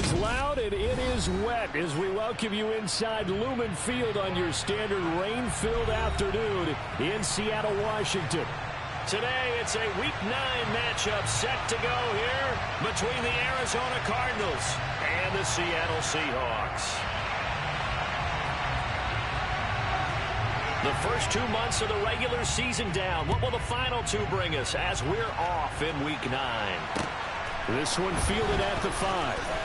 is loud and it is wet as we welcome you inside Lumen Field on your standard rain-filled afternoon in Seattle, Washington. Today, it's a Week 9 matchup set to go here between the Arizona Cardinals and the Seattle Seahawks. The first 2 months of the regular season down. What will the final 2 bring us as we're off in Week 9? This one fielded at the 5.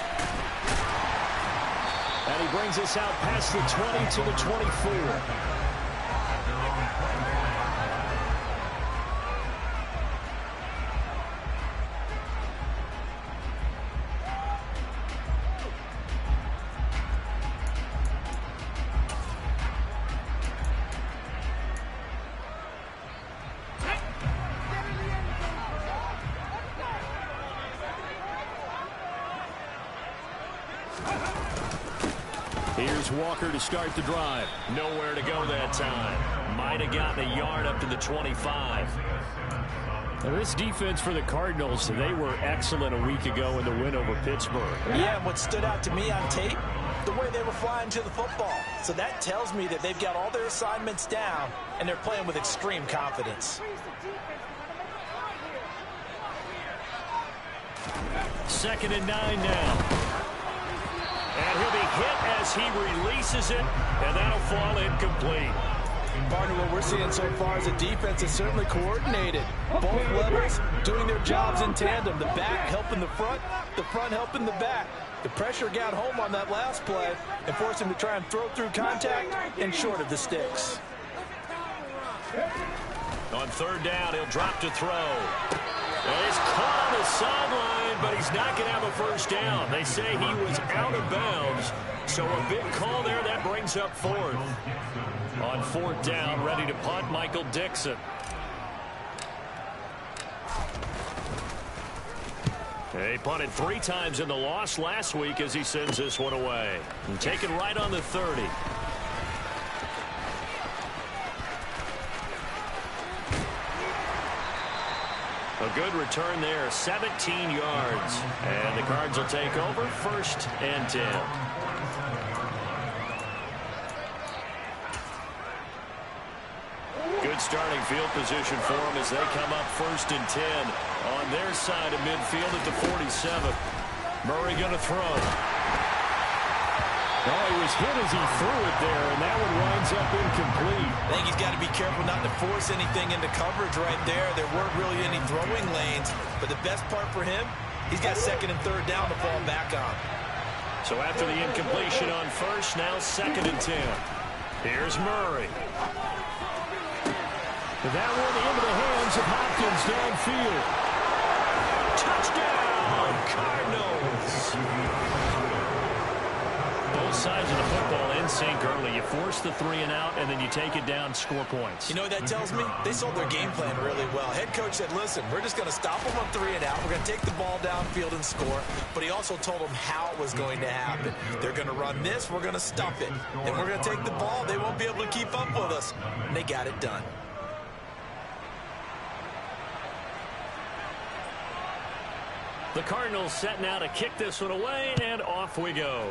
And he brings us out past the 20 to the 24. Here's Walker to start the drive. Nowhere to go that time. Might have gotten a yard up to the 25. Now this defense for the Cardinals, they were excellent a week ago in the win over Pittsburgh. Yeah, and what stood out to me on tape, the way they were flying to the football. So that tells me that they've got all their assignments down, and they're playing with extreme confidence. Second and 9 now. And he'll be hit as he releases it, and that'll fall incomplete. Partner, what we're seeing so far is the defense is certainly coordinated. Both levels doing their jobs in tandem. The back helping the front helping the back. The pressure got home on that last play and forced him to try and throw through contact and short of the sticks. On third down, he'll drop to throw. And he's caught on the sideline, but he's not going to have a first down. They say he was out of bounds. So a big call there. That brings up fourth. On fourth down, ready to punt, Michael Dixon. He punted 3 times in the loss last week as he sends this one away. And taken right on the 30. A good return there, 17 yards. And the Cards will take over, 1st and 10. Good starting field position for them as they come up 1st and 10 on their side of midfield at the 47. Murray going to throw. Oh, he was hit as he threw it there, and that one winds up incomplete. I think he's got to be careful not to force anything into coverage right there. There weren't really any throwing lanes, but the best part for him, he's got 2nd and 3rd down to fall back on. So after the incompletion on 1st, now 2nd and 10. Here's Murray. That one into the hands of Hopkins downfield. Touchdown, Cardinals! Both sides of the football in sync early. You force the 3 and out, and then you take it down, score points. You know what that tells me? They sold their game plan really well. Head coach said, listen, we're just going to stop them on 3 and out. We're going to take the ball downfield and score. But he also told them how it was going to happen. They're going to run this. We're going to stuff it. And we're going to take the ball. They won't be able to keep up with us. And they got it done. The Cardinals set now to kick this one away, and off we go.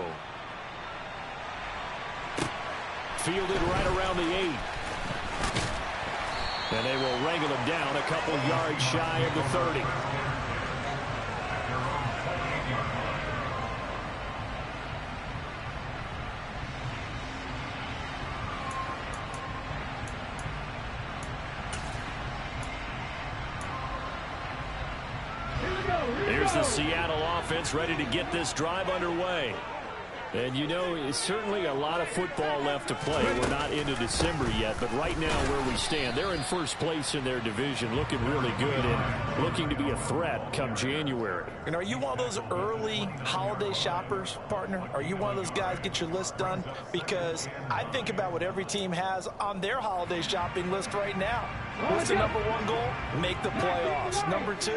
Fielded right around the 8. And they will wrangle him down a couple yards shy of the 30. Here's the Seattle offense ready to get this drive underway. And, you know, it's certainly a lot of football left to play. We're not into December yet, but right now where we stand, they're in 1st place in their division, looking really good and looking to be a threat come January. And are you one of those early holiday shoppers, partner? Are you one of those guys get your list done? Because I think about what every team has on their holiday shopping list right now. What's the #1 goal? Make the playoffs. #2,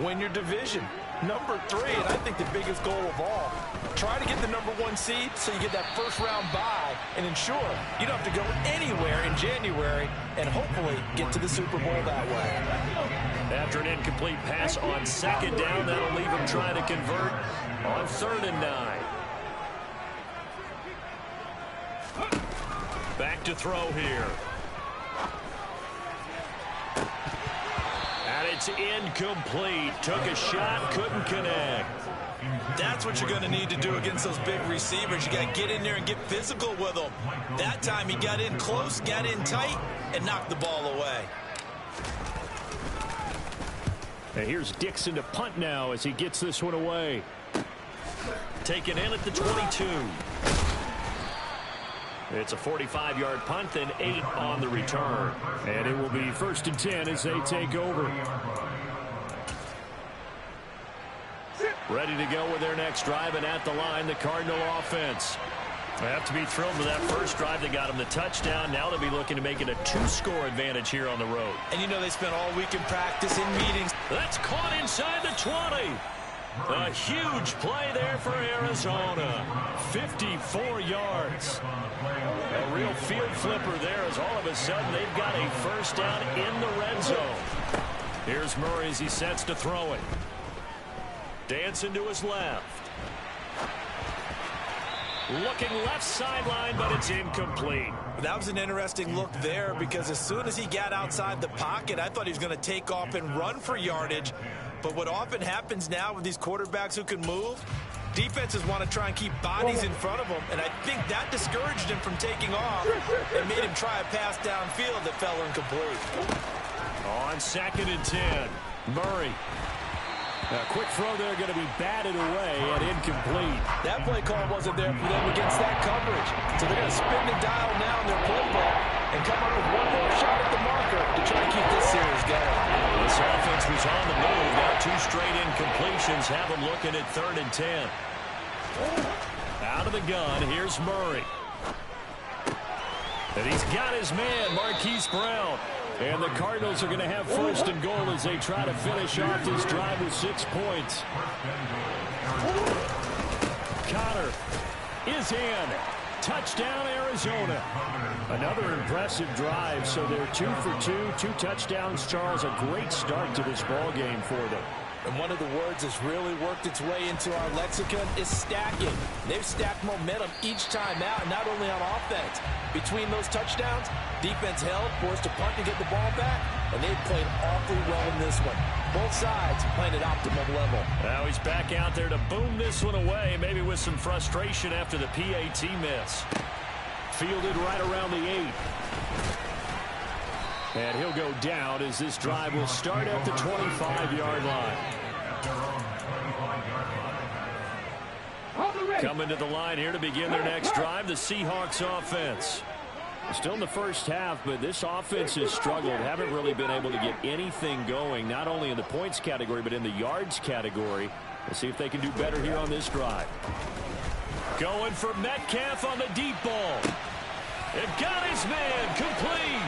win your division. #3, and I think the biggest goal of all, try to get the #1 seed so you get that 1st round bye and ensure you don't have to go anywhere in January and hopefully get to the Super Bowl that way. After an incomplete pass on second down, that'll leave him trying to convert on 3rd and 9. Back to throw here. And it's incomplete. Took a shot, couldn't connect. That's what you're going to need to do against those big receivers. You got to get in there and get physical with them. That time he got in close, got in tight, and knocked the ball away. And here's Dixon to punt now as he gets this one away. Taken in at the 22. It's a 45-yard punt and 8 on the return. And it will be 1st and 10 as they take over. Ready to go with their next drive, and at the line, the Cardinal offense. They have to be thrilled with that first drive that got them the touchdown. Now they'll be looking to make it a 2-score advantage here on the road. And you know they spent all week in practice, in meetings. That's caught inside the 20. A huge play there for Arizona. 54 yards. A real field flipper there as all of a sudden they've got a first down in the red zone. Here's Murray as he sets to throw it. Dancing to his left. Looking left sideline, but it's incomplete. That was an interesting look there because as soon as he got outside the pocket, I thought he was going to take off and run for yardage. But what often happens now with these quarterbacks who can move, defenses want to try and keep bodies in front of them, and I think that discouraged him from taking off and made him try a pass downfield that fell incomplete. On 2nd and 10, Murray. A quick throw there going to be batted away and incomplete. That play call wasn't there for them against that coverage. So they're going to spin the dial now in their playbook and come up with one more shot at the marker to try to keep this series going. This offense was on the move. Now 2 straight incompletions have them looking at 3rd and 10. Out of the gun, here's Murray. And he's got his man, Marquise Brown. And the Cardinals are going to have 1st and goal as they try to finish off this drive with 6 points. Connor is in. Touchdown, Arizona. Another impressive drive, so they're 2 for 2, 2 touchdowns. Charles, a great start to this ball game for them. And one of the words that's really worked its way into our lexicon is stacking. They've stacked momentum each time out, not only on offense. Between those touchdowns, defense held, forced a punt to get the ball back, and they've played awfully well in this one. Both sides playing at optimum level. Now he's back out there to boom this one away, maybe with some frustration after the PAT miss. Fielded right around the 8. And he'll go down as this drive will start at the 25-yard line. Coming to the line here to begin their next drive, the Seahawks offense. Still in the first half, but this offense has struggled. Haven't really been able to get anything going, not only in the points category, but in the yards category. Let's see if they can do better here on this drive. Going for Metcalf on the deep ball. They've got his man complete.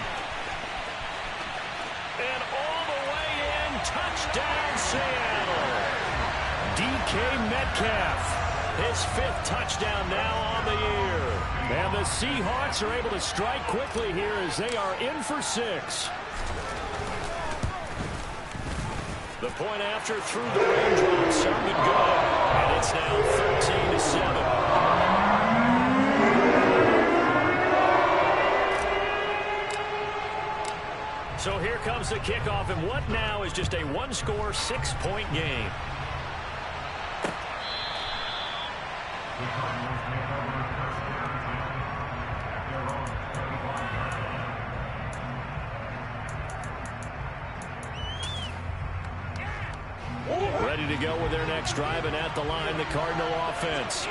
And all the way in, touchdown Seattle. DK Metcalf. His 5th touchdown now on the year. And the Seahawks are able to strike quickly here as they are in for 6. The point after through the raindrops, up and good. And it's now 13-7. So here comes the kickoff, and what now is just a 1-score, 6-point game. Ready to go with their next drive, and at the line, the Cardinal offense.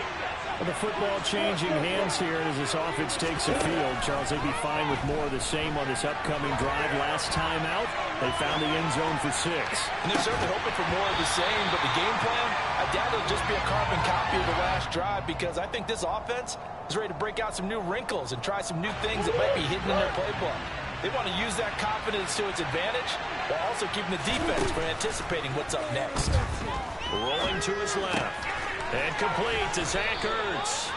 Well, the football changing hands here as this offense takes the field. Charles, they'd be fine with more of the same on this upcoming drive. Last time out, they found the end zone for 6. And they're certainly hoping for more of the same, but the game plan, I doubt it'll just be a carbon copy of the last drive, because I think this offense is ready to break out some new wrinkles and try some new things that might be hidden in their playbook. They want to use that confidence to its advantage while also keeping the defense from anticipating what's up next. Rolling to his left. And complete to Zach Ertz.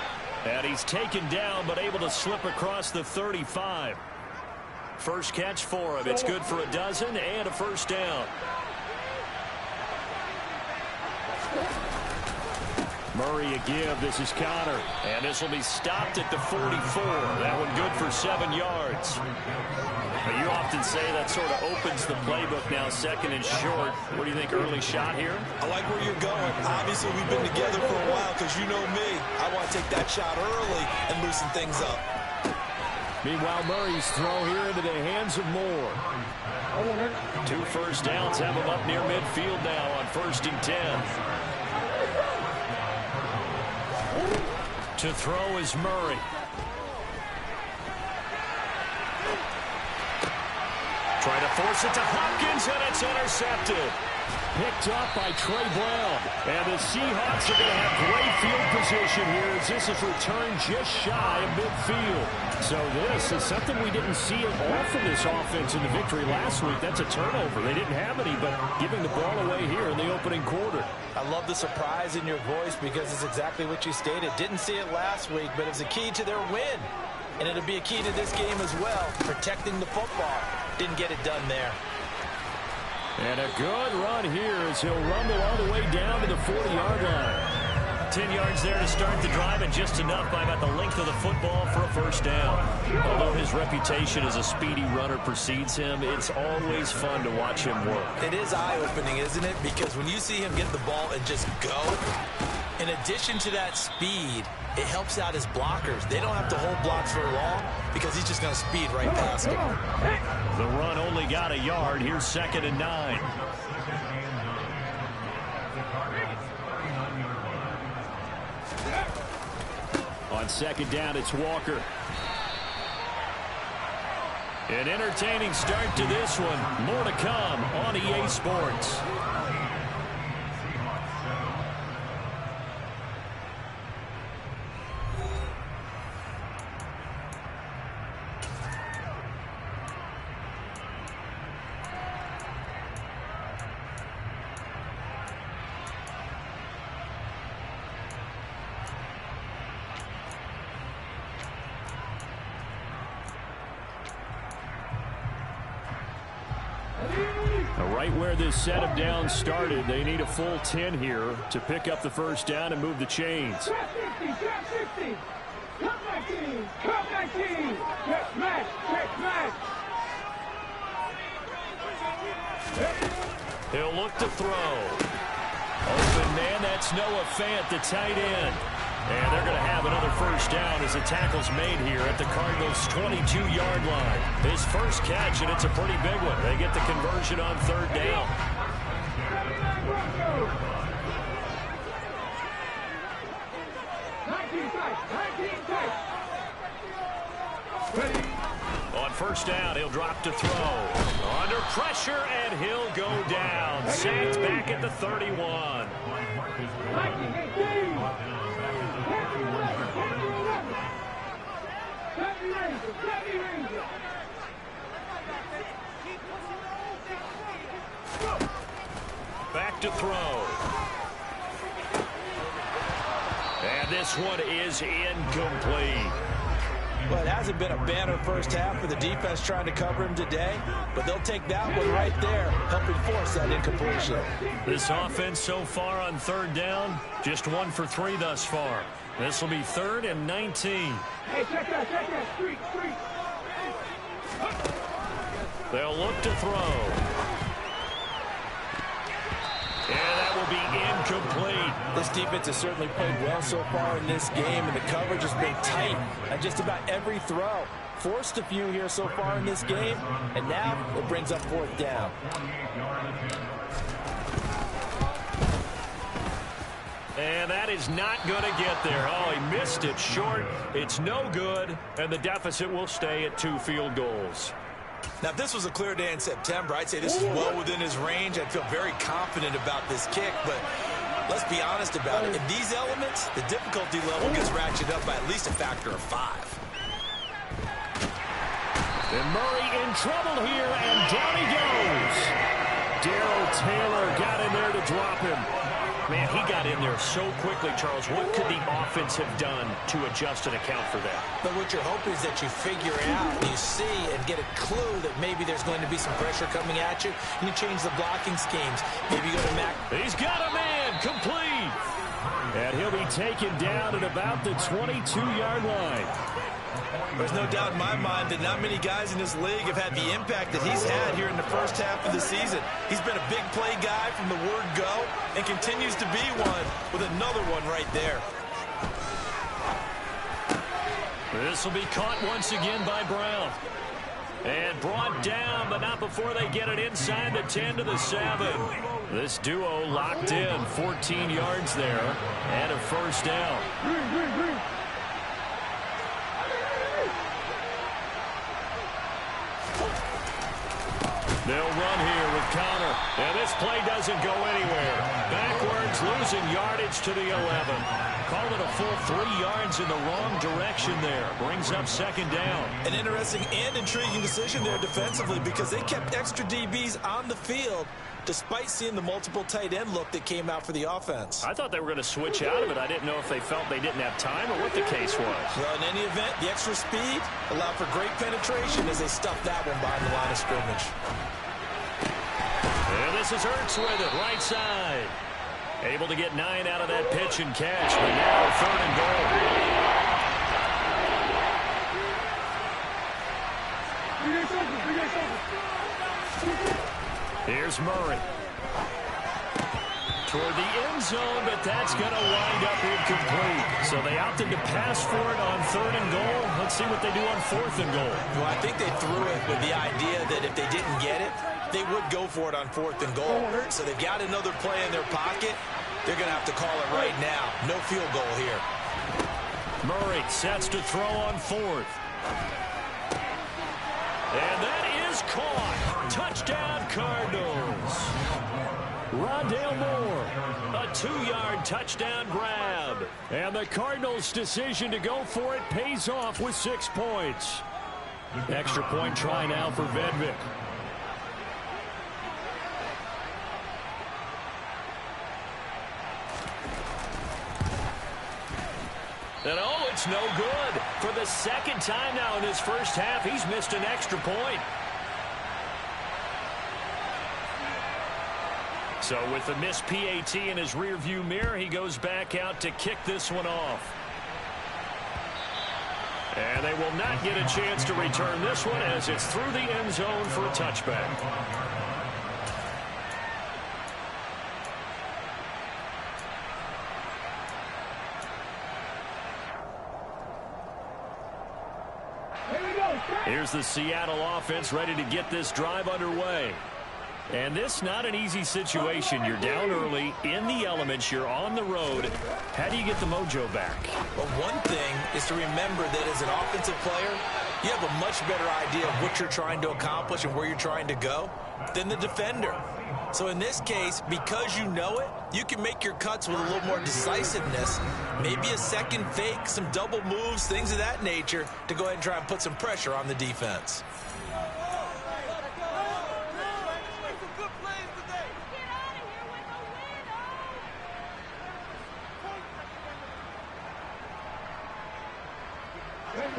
And he's taken down but able to slip across the 35. First catch for him. It's good for a dozen and a first down. Murray a give. This is Connor. And this will be stopped at the 44. That one good for 7 yards. But you often say that sort of opens the playbook now, second and short. What do you think, early shot here? I like where you're going. Obviously, we've been together for a while because you know me. I want to take that shot early and loosen things up. Meanwhile, Murray's throw here into the hands of Moore. 2 first downs have him up near midfield now on 1st and 10. To throw is Murray. Try to force it to Hopkins, and it's intercepted. Picked up by Trey Brown. And the Seahawks are going to have great field position here as this is returned just shy of midfield. So this is something we didn't see at all from this offense in the victory last week. That's a turnover. They didn't have any, but giving the ball away here in the opening quarter. I love the surprise in your voice because it's exactly what you stated. Didn't see it last week, but it's a key to their win. And it'll be a key to this game as well, protecting the football. Didn't get it done there. And a good run here as he'll rumble all the way down to the 40-yard line. 10 yards there to start the drive, and just enough by about the length of the football for a first down. Although his reputation as a speedy runner precedes him, it's always fun to watch him work. It is eye-opening, isn't it? Because when you see him get the ball and just go, in addition to that speed, it helps out his blockers. They don't have to hold blocks for long because he's just going to speed right past them. The run only got a yard. Here's 2nd and 9. On 2nd down, it's Walker. An entertaining start to this one. More to come on EA Sports. Right where this set of downs started, they need a full 10 here to pick up the first down and move the chains. He'll look to throw. Open man, that's Noah Fant, the tight end. And they're going to have another first down as the tackle's made here at the Cardinals' 22-yard line. His first catch, and it's a pretty big one. They get the conversion on 3rd down. On 1st down, he'll drop to throw. Under pressure, and he'll go down. Sacked back at the 31. Back to throw. And this one is incomplete. Well, it hasn't been a banner first half for the defense trying to cover him today, but they'll take that one right there, helping force that incompletion. This offense so far on 3rd down, just 1 for 3 thus far. This will be 3rd and 19. Hey, check that, street. They'll look to throw. And that will be incomplete. This defense has certainly played well so far in this game, and the coverage has been tight on just about every throw. Forced a few here so far in this game, and now it brings up 4th down. And that is not going to get there. Oh, he missed it short. It's no good, and the deficit will stay at 2 field goals. Now, if this was a clear day in September, I'd say this is well within his range. I'd feel very confident about this kick, but let's be honest about it. In these elements, the difficulty level gets ratcheted up by at least a factor of 5. And Murray in trouble here, and down he goes. Darrell Taylor got in there to drop him. Man, he got in there so quickly, Charles. What could the offense have done to adjust and account for that? But what you're hoping is that you figure out, you see, and get a clue that maybe there's going to be some pressure coming at you, and you change the blocking schemes. Maybe you go to Mac. He's got a man, complete. And he'll be taken down at about the 22-yard line. There's no doubt in my mind that not many guys in this league have had the impact that he's had here in the first half of the season. He's been a big play guy from the word go and continues to be one with another one right there. This will be caught once again by Brown. And brought down, but not before they get it inside the 10 to the 7. This duo locked in, 14 yards there, and a first down. They'll run here with Connor, and this play doesn't go anywhere. Backwards, losing yardage to the 11. Call it a full 3 yards in the wrong direction there. Brings up second down. An interesting and intriguing decision there defensively because they kept extra DBs on the field despite seeing the multiple tight end look that came out for the offense. I thought they were going to switch out of it. I didn't know if they felt they didn't have time or what the case was. Well, in any event, the extra speed allowed for great penetration as they stuffed that one behind the line of scrimmage. And this is Ertz with it, right side. Able to get 9 out of that pitch and catch, but now 3rd and goal. Here's Murray. Toward the end zone, but that's going to wind up incomplete. So they opted to pass for it on 3rd and goal. Let's see what they do on 4th and goal. Well, I think they threw it with the idea that if they didn't get it, they would go for it on 4th and goal. So they've got another play in their pocket. They're going to have to call it right now. No field goal here. Murray sets to throw on 4th. And that is caught. Touchdown, Cardinals. Rondale Moore, a 2-yard touchdown grab. And the Cardinals' decision to go for it pays off with 6 points. Extra point try now for Vedvik. And oh, it's no good. For the second time now in his first half, he's missed an extra point. So with the missed PAT in his rearview mirror, he goes back out to kick this one off. And they will not get a chance to return this one as it's through the end zone for a touchback. Here's the Seattle offense ready to get this drive underway. And this not an easy situation. You're down early, in the elements, you're on the road. How do you get the mojo back? Well, one thing is to remember that as an offensive player, you have a much better idea of what you're trying to accomplish and where you're trying to go than the defender. So in this case, because you know it, you can make your cuts with a little more decisiveness, maybe a second fake, some double moves, things of that nature, to go ahead and try and put some pressure on the defense.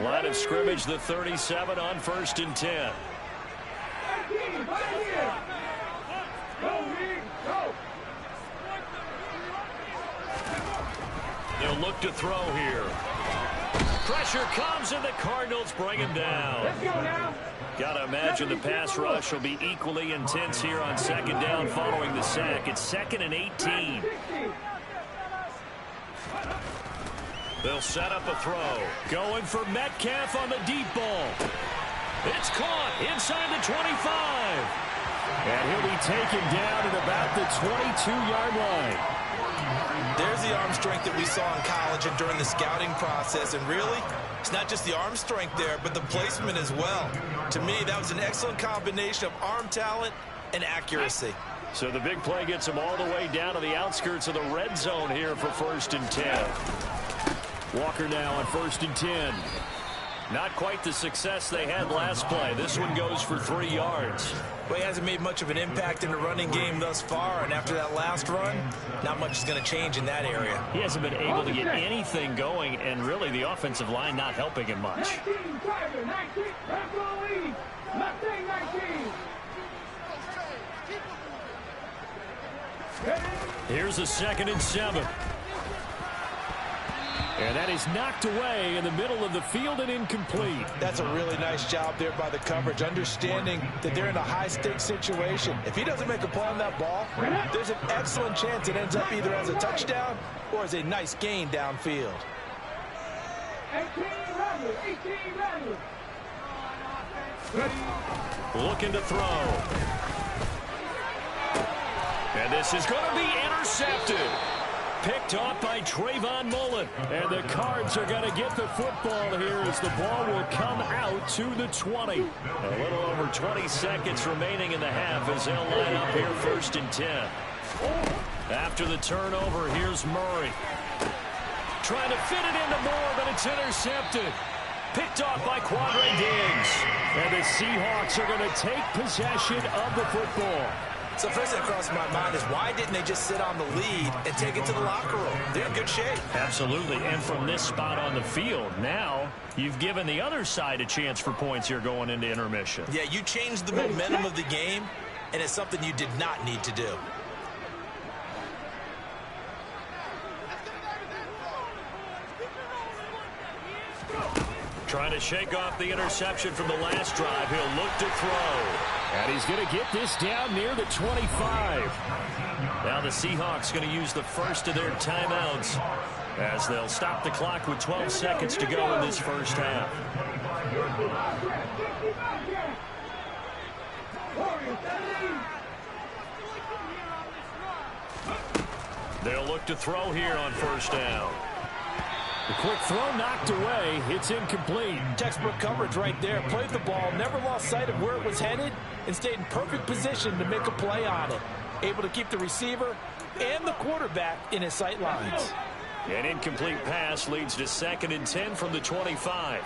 Line of scrimmage, the 37 on 1st and 10. They'll look to throw here. Pressure comes and the Cardinals bring him down. Let's go now. Gotta imagine the pass rush will be equally intense here on 2nd down following the sack. It's 2nd and 18. They'll set up a throw. Going for Metcalf on the deep ball. It's caught inside the 25. And he'll be taken down at about the 22-yard line. There's the arm strength that we saw in college and during the scouting process. And really, it's not just the arm strength there, but the placement as well. To me, that was an excellent combination of arm talent and accuracy. So the big play gets him all the way down to the outskirts of the red zone here for 1st and 10. Walker now on 1st and 10. Not quite the success they had last play. This one goes for 3 yards. Well, he hasn't made much of an impact in the running game thus far, and after that last run, not much is going to change in that area. He hasn't been able to get anything going, and really the offensive line not helping him much. 19, driver, 19, left goal lead, Mustang 19. Here's a 2nd and 7. And that is knocked away in the middle of the field and incomplete. That's a really nice job there by the coverage, understanding that they're in a high-stakes situation. If he doesn't make a play on that ball, there's an excellent chance it ends up either as a touchdown or as a nice gain downfield. 18 ready. Looking to throw. And this is going to be intercepted. Picked off by Trayvon Mullen. And the Cards are going to get the football here as the ball will come out to the 20. A little over 20 seconds remaining in the half as they'll line up here 1st and 10. After the turnover, here's Murray. Trying to fit it into Moore, but it's intercepted. Picked off by Quandre Diggs. And the Seahawks are going to take possession of the football. So first thing that crosses my mind is why didn't they just sit on the lead and take it to the locker room? They're in good shape. Absolutely. And from this spot on the field, now you've given the other side a chance for points here going into intermission. Yeah, you changed the momentum of the game, and it's something you did not need to do. Trying to shake off the interception from the last drive. He'll look to throw. And he's going to get this down near the 25. Now the Seahawks going to use the first of their timeouts as they'll stop the clock with 12 seconds to go in this first half. They'll look to throw here on 1st down. The quick throw knocked away. It's incomplete. Textbook coverage right there. Played the ball, never lost sight of where it was headed, and stayed in perfect position to make a play on it. Able to keep the receiver and the quarterback in his sight lines. An incomplete pass leads to 2nd and 10 from the 25.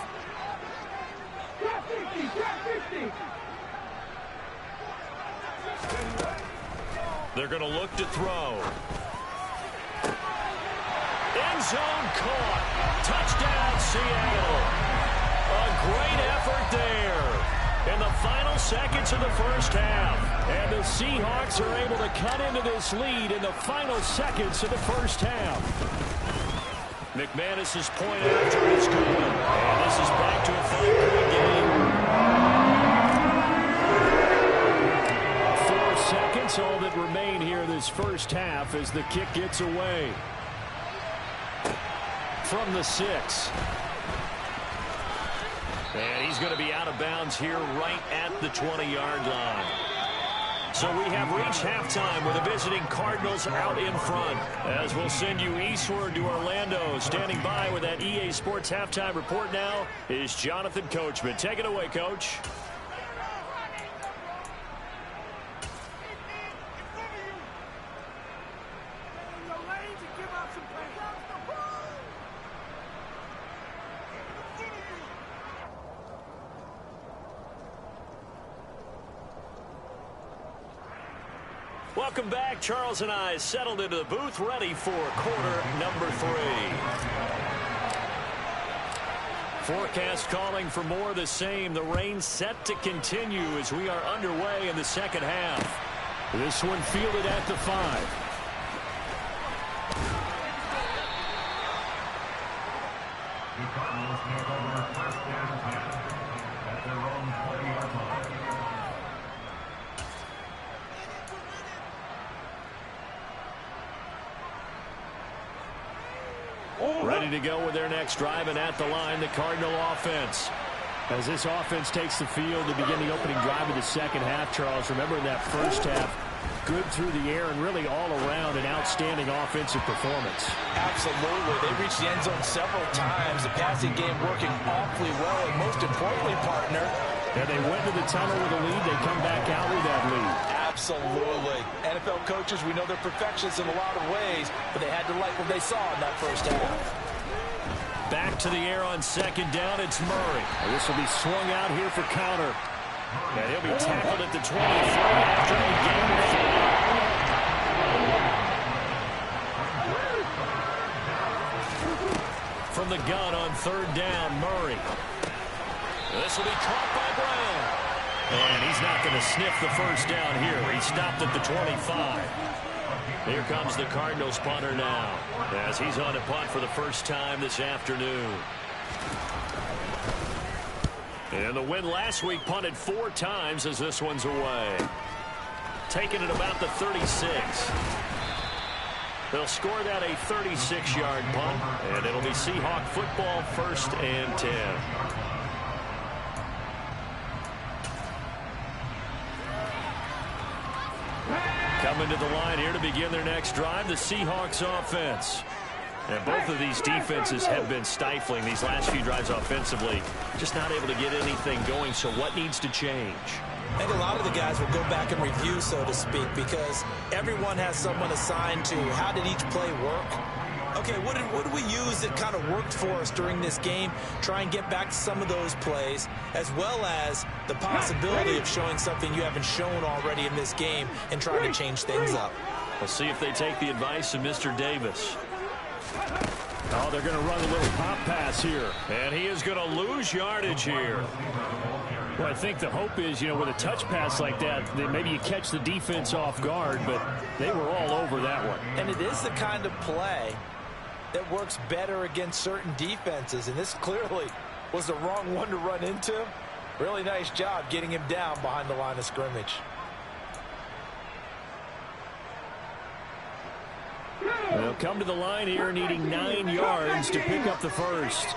They're going to look to throw. End zone caught. Touchdown, Seattle. A great effort there in the final seconds of the first half. And the Seahawks are able to cut into this lead in the final seconds of the first half. McManus's point after is good. And this is back to a 5-point game. 4 seconds, all that remain here this first half as the kick gets away. From the 6. And he's going to be out of bounds here right at the 20-yard line. So we have reached halftime with the visiting Cardinals out in front. As we'll send you eastward to Orlando. Standing by with that EA Sports halftime report now is Jonathan Coachman. Take it away, Coach. Welcome back. Charles and I settled into the booth, ready for quarter number 3. Forecast calling for more of the same. The rain set to continue as we are underway in the second half. This one fielded at the 5. Ready to go with their next drive, and at the line, the Cardinal offense. As this offense takes the field to begin the opening drive of the second half, Charles, remember in that first half, good through the air and really all around an outstanding offensive performance. Absolutely. They reached the end zone several times. The passing game working awfully well, and most importantly, partner, and they went to the tunnel with a lead. They come back out with that lead. Absolutely. NFL coaches, we know they're perfectionists in a lot of ways, but they had to like what they saw in that first half. Back to the air on second down. It's Murray. And this will be swung out here for counter. And he'll be tackled at the 23 after the game. From the gun on third down, Murray. This will be caught by Brown. And he's not going to sniff the first down here. He stopped at the 25. Here comes the Cardinals punter now, as he's on to punt for the first time this afternoon. And the win last week punted 4 times as this one's away. Taking it about the 36. They'll score that a 36-yard punt, and it'll be Seahawk football, 1st and 10. Coming to the line here to begin their next drive, the Seahawks offense. And both of these defenses have been stifling these last few drives offensively. Just not able to get anything going, so what needs to change? I think a lot of the guys will go back and review, so to speak, because everyone has someone assigned to how did each play work. Okay, what did we use that kind of worked for us during this game? Try and get back to some of those plays, as well as the possibility of showing something you haven't shown already in this game and trying to change things up. We'll see if they take the advice of Mr. Davis. Oh, they're going to run a little pop pass here. And he is going to lose yardage here. Well, I think the hope is, with a touch pass like that maybe you catch the defense off guard, but they were all over that one. And it is the kind of play that works better against certain defenses, and this clearly was the wrong one to run into. Really nice job getting him down behind the line of scrimmage. They'll come to the line here needing 9 yards to pick up the first.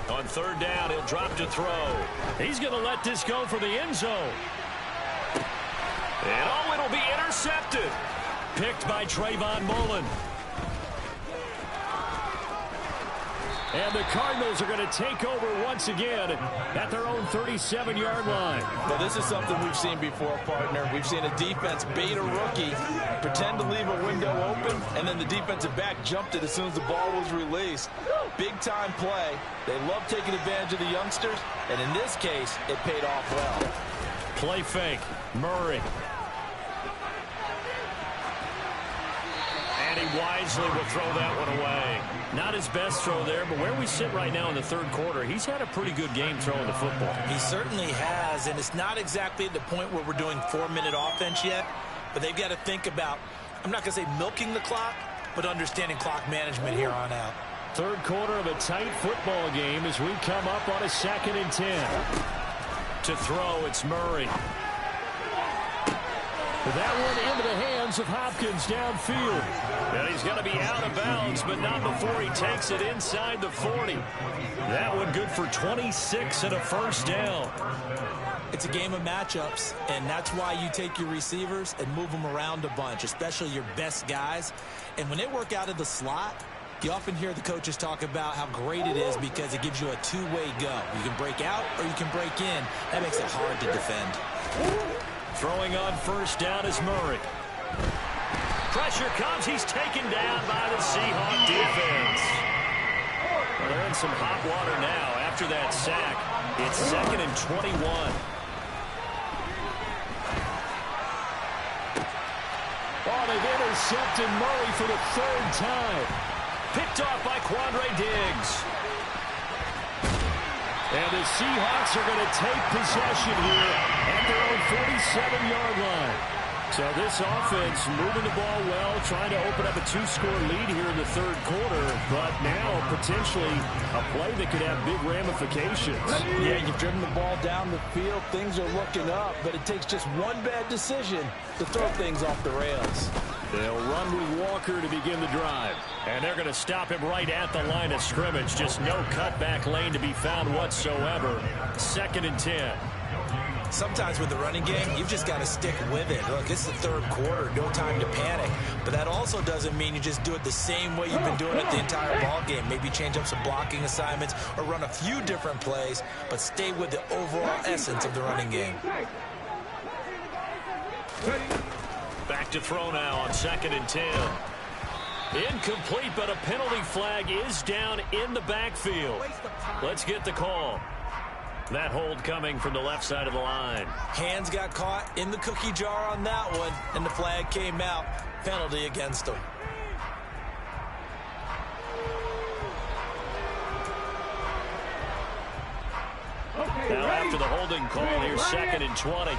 On 3rd down, he'll drop to throw. He's going to let this go for the end zone. And it'll be intercepted. Picked by Trayvon Mullen. And the Cardinals are going to take over once again at their own 37-yard line. Well, this is something we've seen before, partner. We've seen a defense bait a rookie, pretend to leave a window open, and then the defensive back jumped it as soon as the ball was released. Big-time play. They love taking advantage of the youngsters, and in this case, it paid off well. Play fake. Murray. And he wisely will throw that one away. Not his best throw there, but where we sit right now in the 3rd quarter, he's had a pretty good game throwing the football. He certainly has, and it's not exactly at the point where we're doing 4-minute offense yet, but they've got to think about, I'm not going to say milking the clock, but understanding clock management here on out. 3rd quarter of a tight football game as we come up on a 2nd and 10. To throw, it's Murray. That one into the hands of Hopkins downfield. And he's going to be out of bounds, but not before he takes it inside the 40. That one good for 26 and a first down. It's a game of matchups, and that's why you take your receivers and move them around a bunch, especially your best guys. And when they work out of the slot, you often hear the coaches talk about how great it is because it gives you a two-way go. You can break out or you can break in. That makes it hard to defend. Throwing on first down is Murray. Pressure comes. He's taken down by the Seahawks defense. Well, they're in some hot water now after that sack. It's 2nd and 21. Oh, they've intercepted Murray for the 3rd time. Picked off by Quandre Diggs. And the Seahawks are going to take possession here at their own 47-yard line. So this offense moving the ball well, trying to open up a 2-score lead here in the 3rd quarter, but now potentially a play that could have big ramifications. Yeah, you've driven the ball down the field. Things are looking up, but it takes just one bad decision to throw things off the rails. They'll run with Walker to begin the drive. And they're going to stop him right at the line of scrimmage. Just no cutback lane to be found whatsoever. 2nd and 10. Sometimes with the running game, you've just got to stick with it. Look, it's the 3rd quarter, no time to panic. But that also doesn't mean you just do it the same way you've been doing it the entire ball game. Maybe change up some blocking assignments or run a few different plays, but stay with the overall essence of the running game. Back to throw now on 2nd and 10. Incomplete, but a penalty flag is down in the backfield. Let's get the call. That hold coming from the left side of the line. Hands got caught in the cookie jar on that one, and the flag came out. Penalty against him. Now after the holding call, here's 2nd and 20.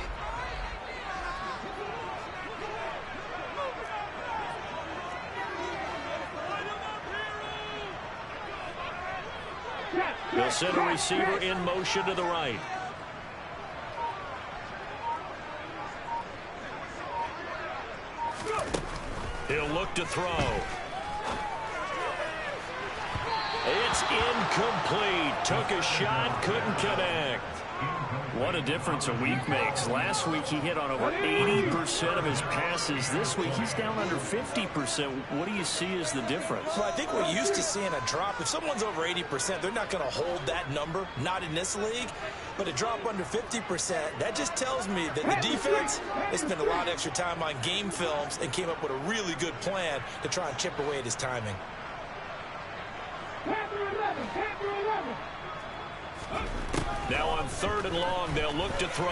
They'll send a receiver in motion to the right. He'll look to throw. It's incomplete. Took a shot, couldn't connect. What a difference a week makes. Last week he hit on over 80% of his passes. This week he's down under 50%. What do you see as the difference? Well, I think we're used to seeing a drop. If someone's over 80%, they're not going to hold that number. Not in this league. But a drop under 50%, that just tells me that the defense, they spent a lot of extra time on game films and came up with a really good plan to try and chip away at his timing. Now on 3rd and long, they'll look to throw.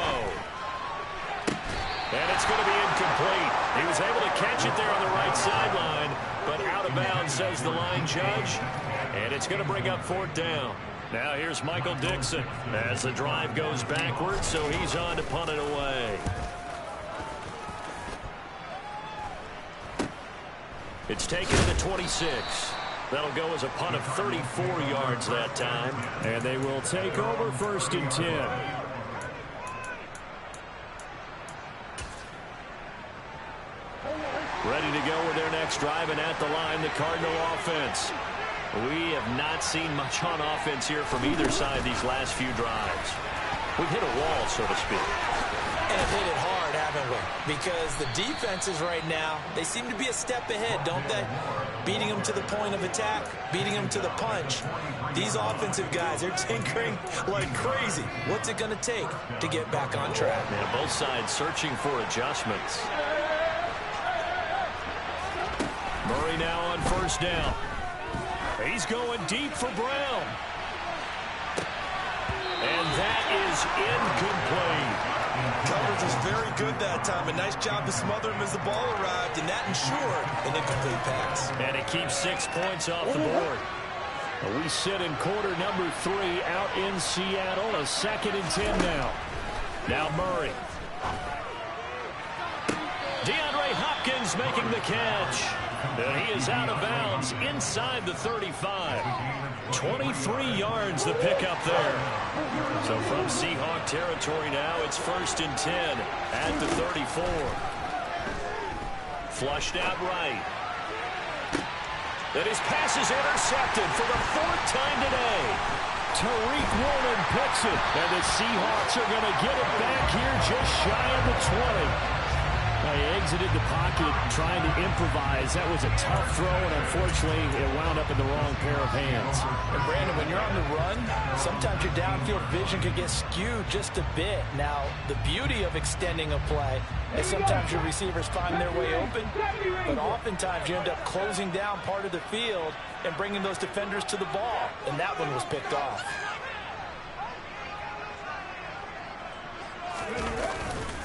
And it's going to be incomplete. He was able to catch it there on the right sideline, but out of bounds, says the line judge. And it's going to bring up 4th down. Now here's Michael Dixon as the drive goes backwards, so he's on to punt it away. It's taken to the 26. That'll go as a punt of 34 yards that time. And they will take over 1st and 10. Ready to go with their next drive, and at the line, the Cardinal offense. We have not seen much on offense here from either side these last few drives. We've hit a wall, so to speak. And hit it hard, haven't we? Because the defenses right now, they seem to be a step ahead, don't they? Beating them to the point of attack, beating them to the punch. These offensive guys, they're tinkering like crazy. What's it going to take to get back on track? Yeah, both sides searching for adjustments. Murray now on 1st down. He's going deep for Brown. And that is incomplete. Coverage was very good that time. A nice job to smother him as the ball arrived, and that ensured an incomplete pass. And it keeps 6 points off the board. We sit in quarter number 3 out in Seattle. A 2nd and 10 now. Now Murray. DeAndre Hopkins making the catch. And he is out of bounds inside the 35. 23 yards the pickup there. So from Seahawk territory now, it's 1st and 10 at the 34. Flushed out right. Then his pass is intercepted for the 4th time today. Tariq Woolen picks it, and the Seahawks are going to get it back here just shy of the 20. He exited the pocket trying to improvise. That was a tough throw, and unfortunately, it wound up in the wrong pair of hands. And Brandon, when you're on the run, sometimes your downfield vision can get skewed just a bit. Now, the beauty of extending a play is sometimes your receivers find their way open, but oftentimes you end up closing down part of the field and bringing those defenders to the ball, and that one was picked off.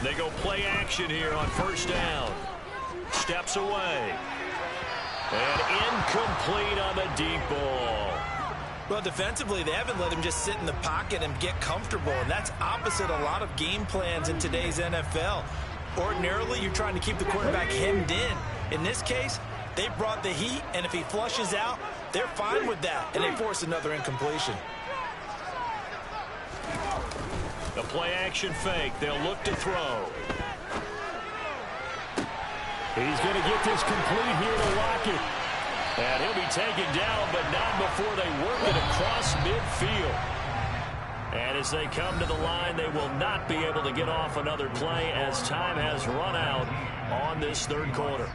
They go play action here on 1st down. Steps away. And incomplete on the deep ball. Well, defensively, they haven't let him just sit in the pocket and get comfortable, and that's opposite a lot of game plans in today's NFL. Ordinarily, you're trying to keep the quarterback hemmed in. In this case, they brought the heat, and if he flushes out, they're fine with that, and they force another incompletion. The play-action fake. They'll look to throw. He's going to get this complete here to Lockett. And he'll be taken down, but not before they work it across midfield. And as they come to the line, they will not be able to get off another play as time has run out on this 3rd quarter.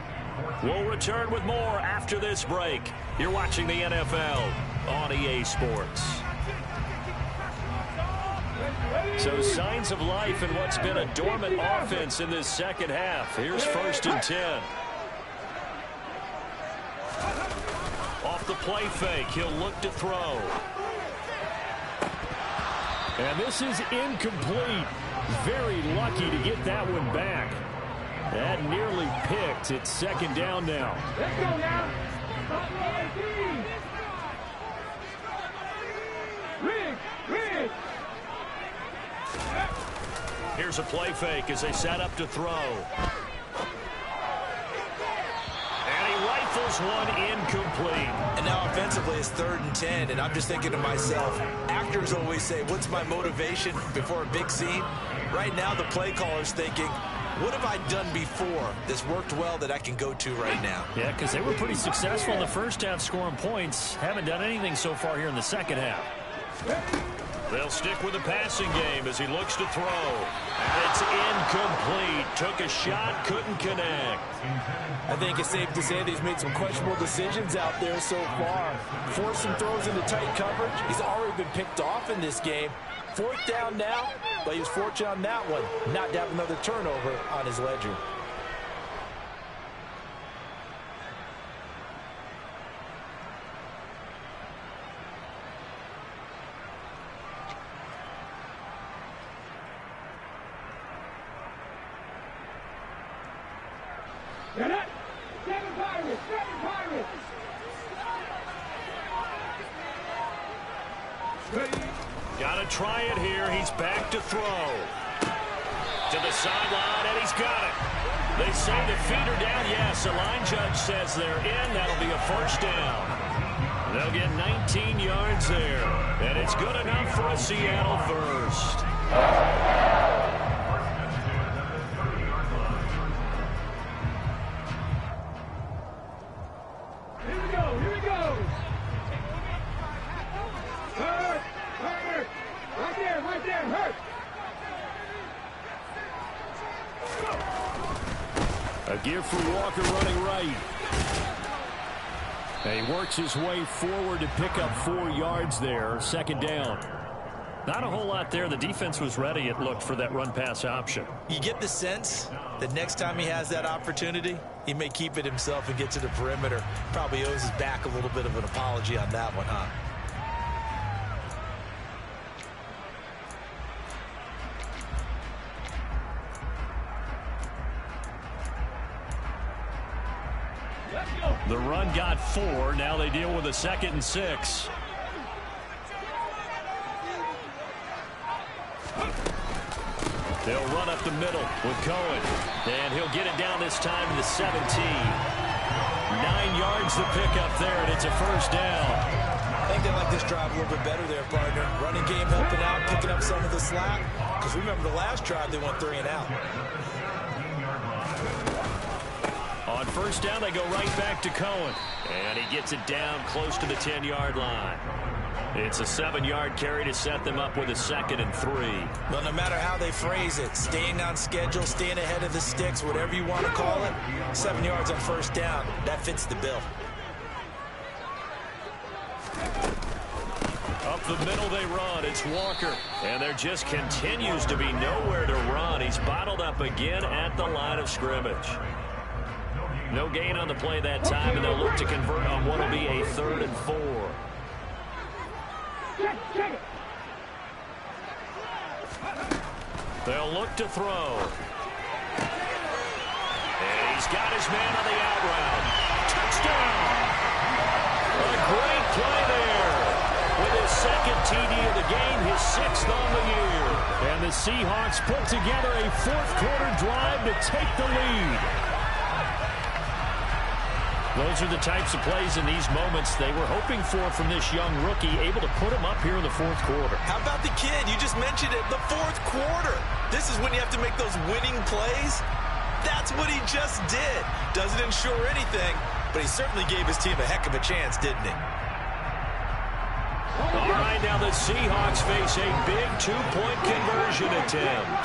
We'll return with more after this break. You're watching the NFL on EA Sports. So signs of life in what's been a dormant offense in this 2nd half. Here's 1st and 10. Off the play fake, he'll look to throw. And this is incomplete. Very lucky to get that one back. That nearly picked. It's 2nd down now. Let's go now. Riggs. Here's a play fake as they set up to throw. And he rifles one incomplete. And now offensively it's 3rd and 10, and I'm just thinking to myself, actors always say, what's my motivation before a big scene? Right now the play caller's thinking, what have I done before that's worked well that I can go to right now? Yeah, because they were pretty successful in the first half scoring points. Haven't done anything so far here in the second half. They'll stick with the passing game as he looks to throw. And it's incomplete. Took a shot, couldn't connect. I think it's safe to say that he's made some questionable decisions out there so far. Forced some throws into tight coverage. He's already been picked off in this game. 4th down now, but he was fortunate on that one, not to have another turnover on his ledger. Get it! 7 Pirates! 7 Pirates! Ready? Got to try it here. He's back to throw. To the sideline, and he's got it. They say the feet are down. Yes, the line judge says they're in. That'll be a first down. They'll get 19 yards there. And it's good enough for a Seattle first. Here we go! Here we go! Hurt! Hurt! Right there! Right there! Hurt! A give for Walker running right. And he works his way forward to pick up 4 yards there. 2nd down. Not a whole lot there. The defense was ready, it looked, for that run-pass option. You get the sense that next time he has that opportunity, he may keep it himself and get to the perimeter. Probably owes his back a little bit of an apology on that one, huh? The run got 4. Now they deal with a 2nd and 6. They'll run up the middle with Cohen. And he'll get it down this time to the 17. 9 yards to pick up there, and it's a first down. I think they like this drive a little bit better there, partner. Running game helping out, picking up some of the slack. Because remember the last drive, they went 3 and out. On first down, they go right back to Cohen. And he gets it down close to the 10-yard line. It's a 7-yard carry to set them up with a 2nd and 3. Well, no matter how they phrase it, staying on schedule, staying ahead of the sticks, whatever you want to call it, 7 yards on first down, that fits the bill. Up the middle they run. It's Walker. And there just continues to be nowhere to run. He's bottled up again at the line of scrimmage. No gain on the play that time, and they'll look to convert on what will be a 3rd and 4. They'll look to throw. And he's got his man on the out route. Touchdown! A great play there. With his 2nd TD of the game, his 6th on the year. And the Seahawks put together a 4th quarter drive to take the lead. Those are the types of plays in these moments they were hoping for from this young rookie, able to put him up here in the 4th quarter. How about the kid? You just mentioned it, the 4th quarter. This is when you have to make those winning plays. That's what he just did. Doesn't ensure anything, but he certainly gave his team a heck of a chance, didn't he? All right, now the Seahawks face a big 2-point conversion attempt.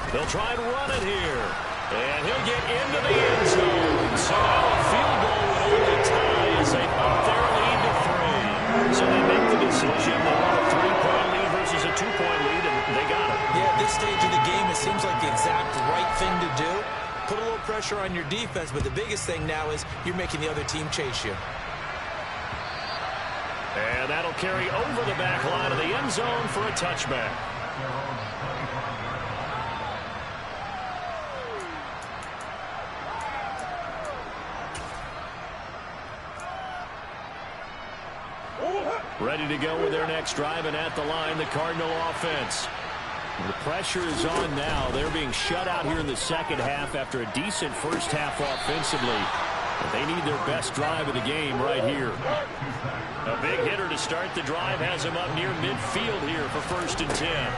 They'll try and run it here. And he'll get into the end zone. So now a field goal would only tie as they up their lead to 3. So they make the decision. They want a 3-point lead versus a 2-point lead, and they got it. Yeah, at this stage of the game, it seems like the exact right thing to do. Put a little pressure on your defense, but the biggest thing now is you're making the other team chase you. And that'll carry over the back line of the end zone for a touchback. Ready to go with their next drive, and at the line, the Cardinal offense. The pressure is on now. They're being shut out here in the second half after a decent first half offensively. But they need their best drive of the game right here. A big hitter to start the drive has him up near midfield here for 1st and 10.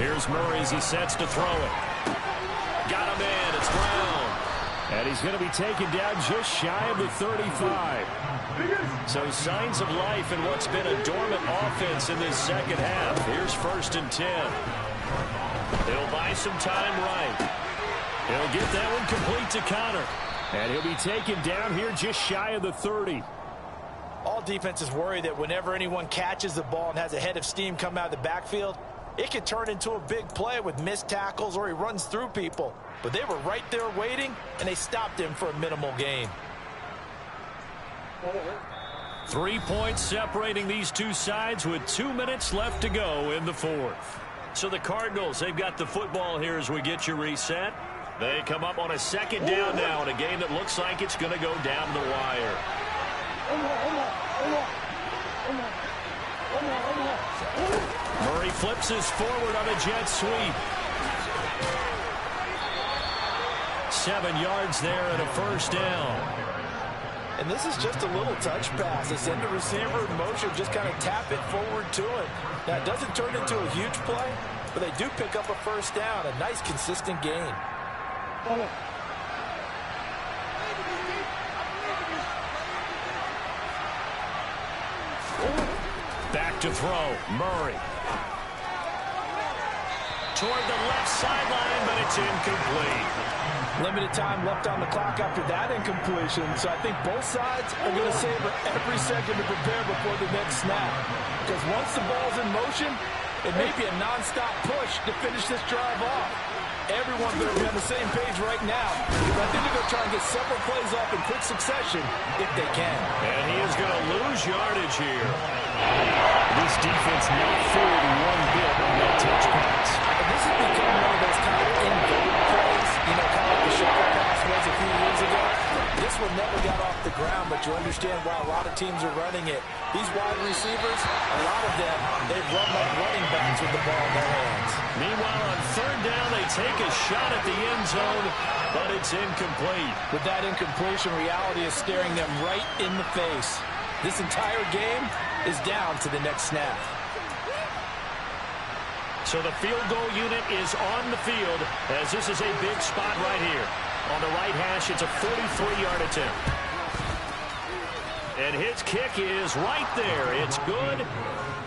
Here's Murray as he sets to throw it. Got him in. It's Brown. And he's going to be taken down just shy of the 35. So signs of life in what's been a dormant offense in this second half. Here's 1st and 10. He'll buy some time right. He'll get that one complete to Connor. And he'll be taken down here just shy of the 30. All defenses worry that whenever anyone catches the ball and has a head of steam come out of the backfield, it could turn into a big play with missed tackles or he runs through people. But they were right there waiting, and they stopped him for a minimal gain. 3 points separating these two sides with 2 minutes left to go in the fourth. So the Cardinals, they've got the football here as we get you reset. They come up on a 2nd down now in a game that looks like it's going to go down the wire. Murray flips us forward on a jet sweep. 7 yards there and a 1st down. And this is just a little touch pass. They send the receiver in motion, just kind of tap it forward to him. Now, it doesn't turn into a huge play, but they do pick up a 1st down. A nice, consistent gain. Back to throw. Murray. Toward the left sideline, but it's incomplete. Limited time left on the clock after that incompletion, so I think both sides are going to savor every second to prepare before the next snap. Because once the ball's in motion, it may be a nonstop push to finish this drive off. Everyone's going to be on the same page right now. I think they're going to try and get several plays off in quick succession if they can. And he is going to lose yardage here. This defense not fooled one bit on that touch pass. And this has become one of those kind of in-vogue plays, you know, kind of like the shoulder pass was a few years ago. This one never got off the ground, but you understand why a lot of teams are running it. These wide receivers, a lot of them, they run like running backs with the ball in their hands. Meanwhile, on 3rd down, they take a shot at the end zone, but it's incomplete. With that incompletion, reality is staring them right in the face. This entire game is down to the next snap. So the field goal unit is on the field as this is a big spot right here. On the right hash, it's a 43-yard attempt. And his kick is right there. It's good.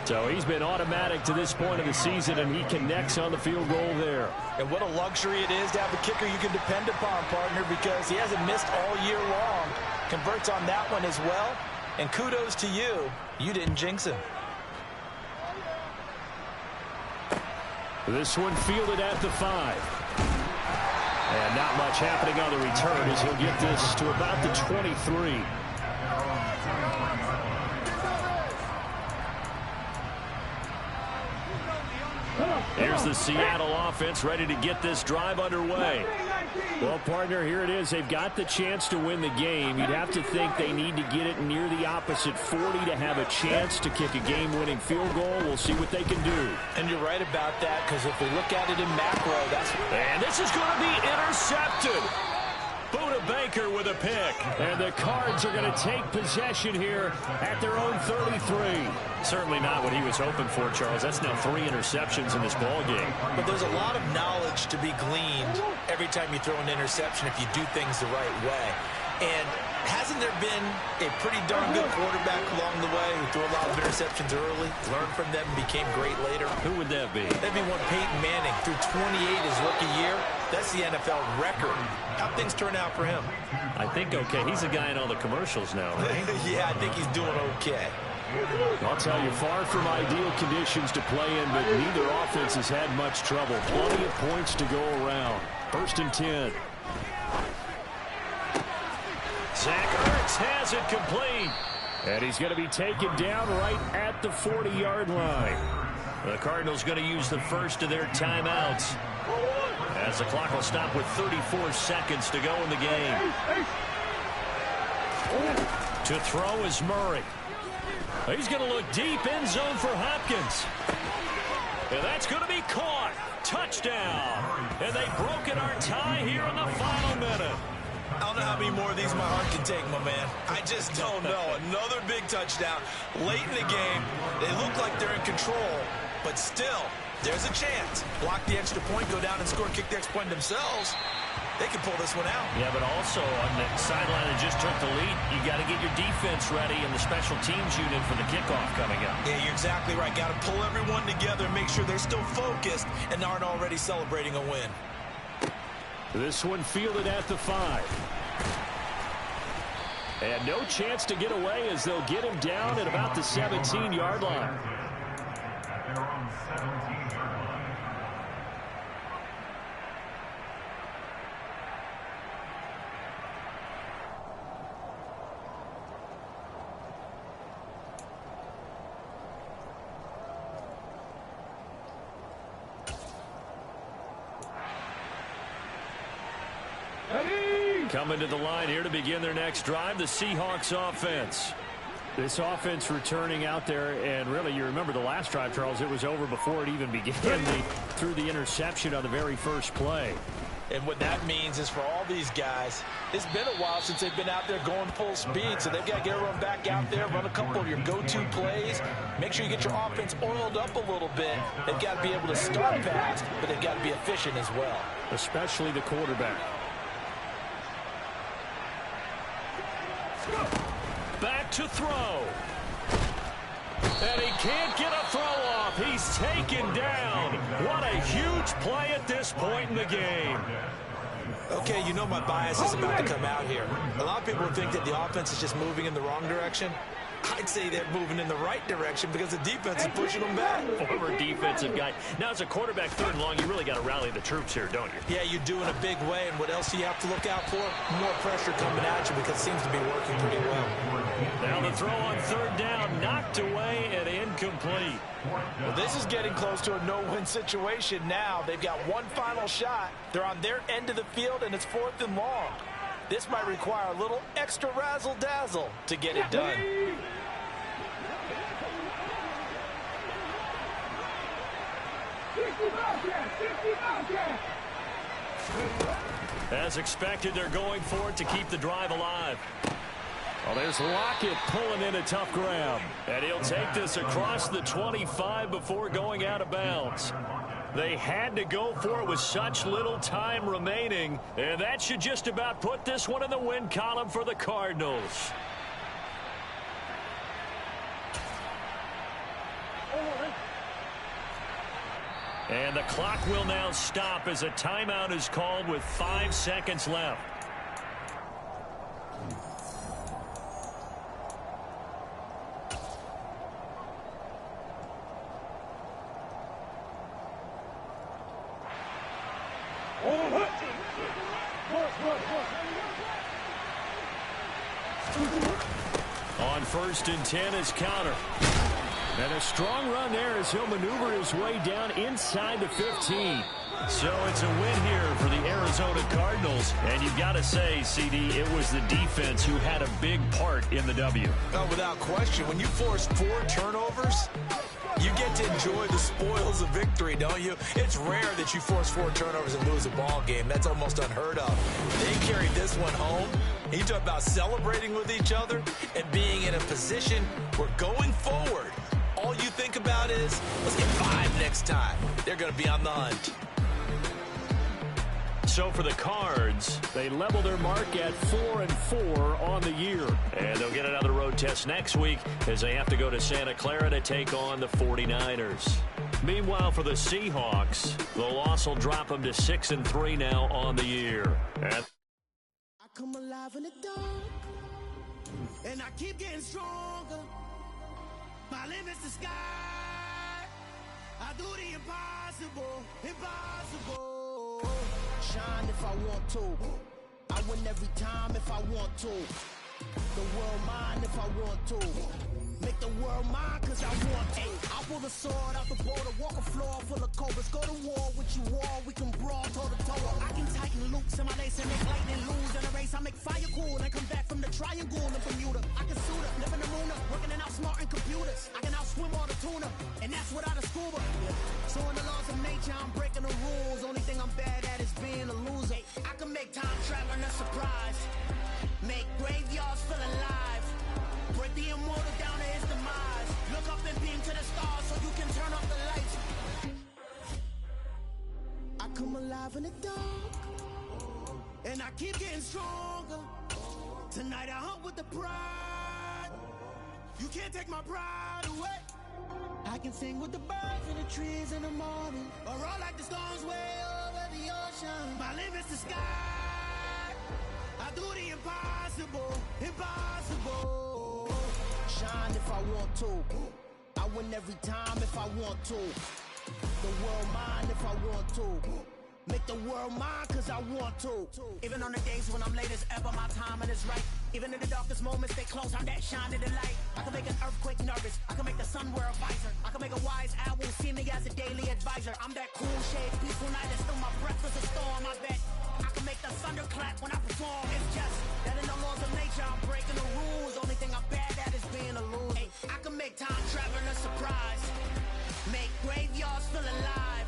So he's been automatic to this point of the season, and he connects on the field goal there. And what a luxury it is to have a kicker you can depend upon, partner, because he hasn't missed all year long. Converts on that one as well. And kudos to you. You didn't jinx him. This one fielded at the 5. And not much happening on the return as he'll get this to about the 23. Here's the Seattle offense ready to get this drive underway. Well, partner, here it is. They've got the chance to win the game. You'd have to think they need to get it near the opposite 40 to have a chance to kick a game-winning field goal. We'll see what they can do. And you're right about that, because if we look at it in macro, that's... And this is going to be intercepted. Buda Baker with a pick. And the Cards are going to take possession here at their own 33. Certainly not what he was hoping for, Charles. That's now 3 interceptions in this ball game. But there's a lot of knowledge to be gleaned every time you throw an interception if you do things the right way. And hasn't there been a pretty darn good quarterback along the way who threw a lot of interceptions early, learned from them, and became great later? Who would that be? That'd be one Peyton Manning. Threw 28 his rookie year. That's the NFL record. How'd things turn out for him? I think okay. He's a guy in all the commercials now, right? Yeah, I think he's doing okay. I'll tell you, far from ideal conditions to play in, but neither offense has had much trouble. Plenty of points to go around. 1st and 10. Zach Ertz has it complete. And he's going to be taken down right at the 40-yard line. The Cardinals going to use the first of their timeouts, as the clock will stop with 34 seconds to go in the game. To throw is Murray. He's going to look deep, end zone for Hopkins. And that's going to be caught. Touchdown. And they've broken our tie here in the final minute. I don't know how many more of these my heart can take, my man. I just don't know. Another big touchdown. Late in the game, they look like they're in control, but still, there's a chance. Block the extra point, go down and score, kick the extra point themselves. They can pull this one out. Yeah, but also on the sideline that just took the lead, you got to get your defense ready and the special teams unit for the kickoff coming up. Yeah, you're exactly right. Got to pull everyone together and make sure they're still focused and aren't already celebrating a win. This one fielded at the 5. And no chance to get away as they'll get him down at about the 17-yard line. Coming to the line here to begin their next drive, the Seahawks offense. This offense returning out there, and really, you remember the last drive, Charles, it was over before it even began. They threw the interception on the very first play. And what that means is for all these guys, it's been a while since they've been out there going full speed, so they've got to get everyone back out there, run a couple of your go-to plays, make sure you get your offense oiled up a little bit. They've got to be able to start fast, but they've got to be efficient as well. Especially the quarterback. Back to throw. And he can't get a throw off. He's taken down. What a huge play at this point in the game. Okay, you know my bias is about to come out here. A lot of people think that the offense is just moving in the wrong direction. I'd say they're moving in the right direction because the defense is pushing them back. Former defensive guy. Now, as a quarterback, 3rd and long, you really got to rally the troops here, don't you? Yeah, you do in a big way. And what else do you have to look out for? More pressure coming at you because it seems to be working pretty well. Now the throw on 3rd down, knocked away and incomplete. Well, this is getting close to a no-win situation now. They've got one final shot. They're on their end of the field, and it's 4th and long. This might require a little extra razzle-dazzle to get it done. As expected, they're going for it to keep the drive alive. Well, there's Lockett pulling in a tough grab. And he'll take this across the 25 before going out of bounds. They had to go for it with such little time remaining. And that should just about put this one in the win column for the Cardinals. And the clock will now stop as a timeout is called with 5 seconds left. On 1st and 10 is counter. And a strong run there as he'll maneuver his way down inside the 15. So it's a win here for the Arizona Cardinals. And you've got to say, CD, it was the defense who had a big part in the W. Oh, without question. When you force 4 turnovers, you get to enjoy the spoils of victory, don't you? It's rare that you force 4 turnovers and lose a ball game. That's almost unheard of. They carried this one home. You talk about celebrating with each other and being in a position where going forward, all you think about is, let's get 5 next time. They're going to be on the hunt. So for the Cards, they level their mark at 4-4 on the year. And they'll get another road test next week as they have to go to Santa Clara to take on the 49ers. Meanwhile, for the Seahawks, the loss will drop them to 6-3 now on the year. I come alive in the dark, and I keep getting stronger. My limit's the sky. I do the impossible, impossible. Shine if I want to. I win every time if I want to. The world mine if I want to. Make the world mine cause I want to. I pull the sword out the border, walk a floor full of cobras. Go to war with you all, we can brawl toe to toe. I can tighten loops in my lace and make lightning lose. In a race I make fire cool and come back from the triangle in Bermuda. I can suit up, live in the moon up, working and outsmarting computers. I can outswim all the tuna, and that's without a scuba. So in the laws of nature I'm breaking the rules. Only thing I'm bad at is being a loser. I can make time traveling a surprise, make graveyards feel alive, break the immortal down to his demise. Look up and beam to the stars so you can turn off the lights. I come alive in the dark, and I keep getting stronger. Tonight I hunt with the pride. You can't take my pride away. I can sing with the birds and the trees in the morning, or roll like the storms way over the ocean. My limit's the sky. I do the impossible, impossible. Shine if I want to. I win every time if I want to. The world mine if I want to. Make the world mine cause I want to. Even on the days when I'm late as ever, my timing is right. Even in the darkest moments, stay close, I'm that shining the light. I can make an earthquake nervous, I can make the sun wear a visor. I can make a wise owl see me as a daily advisor. I'm that cool shade, peaceful night, and still my breath is a storm. I bet I can make the thunder clap when I perform. It's just that in the laws of nature, I'm breaking the rules. Only thing I'm bad at is being a loser. Hey, I can make time traveling a surprise, make graveyards feel alive,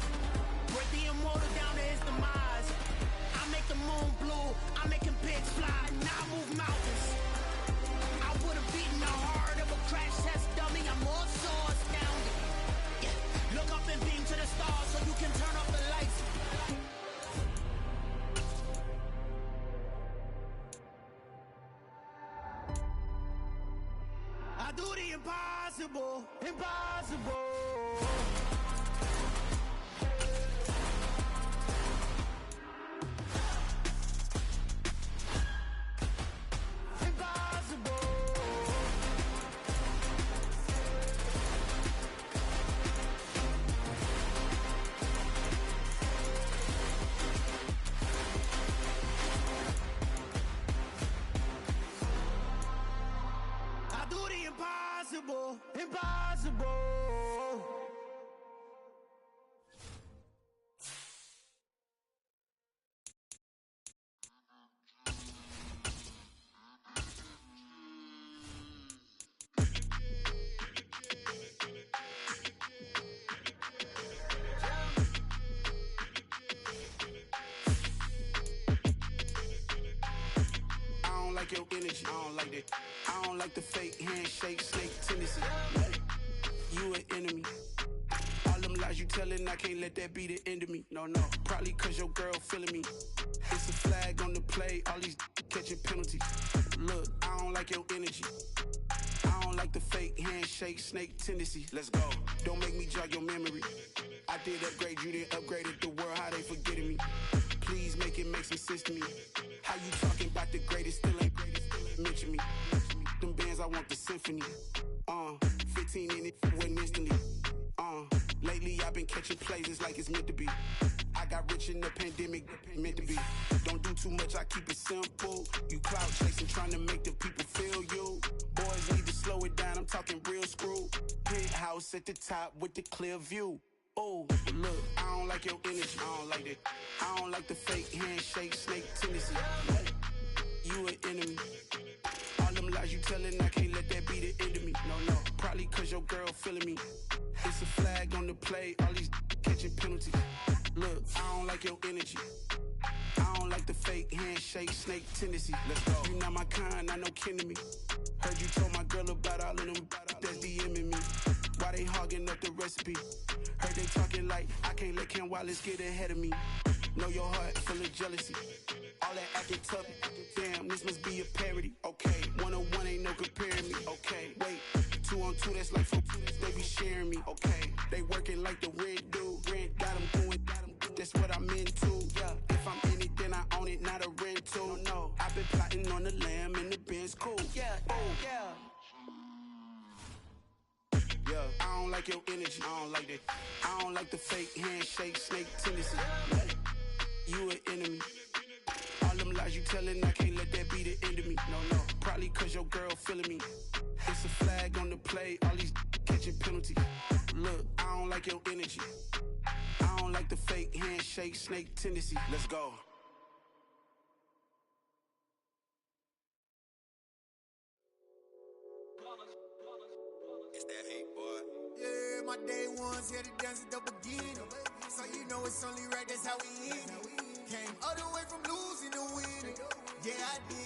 break the immortal down to his demise. I make the moon blue, I'm making pigs fly, now I move mountains. I would've beaten the heart of a crash test dummy. I'm more so astounded. Yeah. Look up and beam to the stars so you can turn off the lights. I do the impossible, impossible. Impossible, impossible. I don't like your energy, I don't like that. I don't like the fake handshake, snake tendency. You an enemy. All them lies you telling, I can't let that be the end of me. No, probably cause your girl feeling me. It's a flag on the play, all these catching penalties. Look, I don't like your energy. I don't like the fake handshake, snake tendency. Let's go. Don't make me jog your memory. I did upgrade, you didn't upgrade it. The world, how they forgetting me. Please make it make some sense to me. How you talking about the greatest, still ain't greatest, mention me. Them bands, I want the symphony. 15 in it, went instantly. Lately I've been catching plays, it's like it's meant to be. I got rich in the pandemic, meant to be. Don't do too much, I keep it simple. You clout chasing, trying to make the people feel you. Boys need to slow it down, I'm talking real screw. Penthouse at the top with the clear view. Oh, look, I don't like your energy, I don't like that. I don't like the fake handshake, snake tendency. You an enemy. All them lies you telling, I can't let that be the end of me. No, probably cause your girl feeling me. It's a flag on the play, all these catching penalties. Look, I don't like your energy. I don't like the fake handshake, snake tendency. Let's go. You not my kind, I know kin to me. Heard you told my girl about all of them that's DMing me. Why they hogging up the recipe? Heard they talking like I can't let Ken Wallace get ahead of me. Know your heart full of jealousy. All that acting tough, damn, this must be a parody. Okay, 1-on-1 ain't no comparing me. Okay, wait, 2-on-2, that's like 4, they be sharing me. Okay, they working like the rent do. Rent got them doing, that's what I'm into. Yeah, if I'm in it, then I own it, not a rental. No, I've been plotting on the lamb and the Benz cool. Yeah, oh, yeah. Yeah, I don't like your energy, I don't like that. I don't like the fake handshake, snake tendency. You an enemy. All them lies you telling, I can't let that be the end of me. No, probably Probably cause your girl feeling me. It's a flag on the play, all these catching penalties. Look, I don't like your energy. I don't like the fake handshake, snake tendency. Let's go. It's that hate, boy. Yeah, my day ones here to dance at the beginning. So you know it's only right, that's how we end it. Came all the way from losing to winning. Yeah, I did.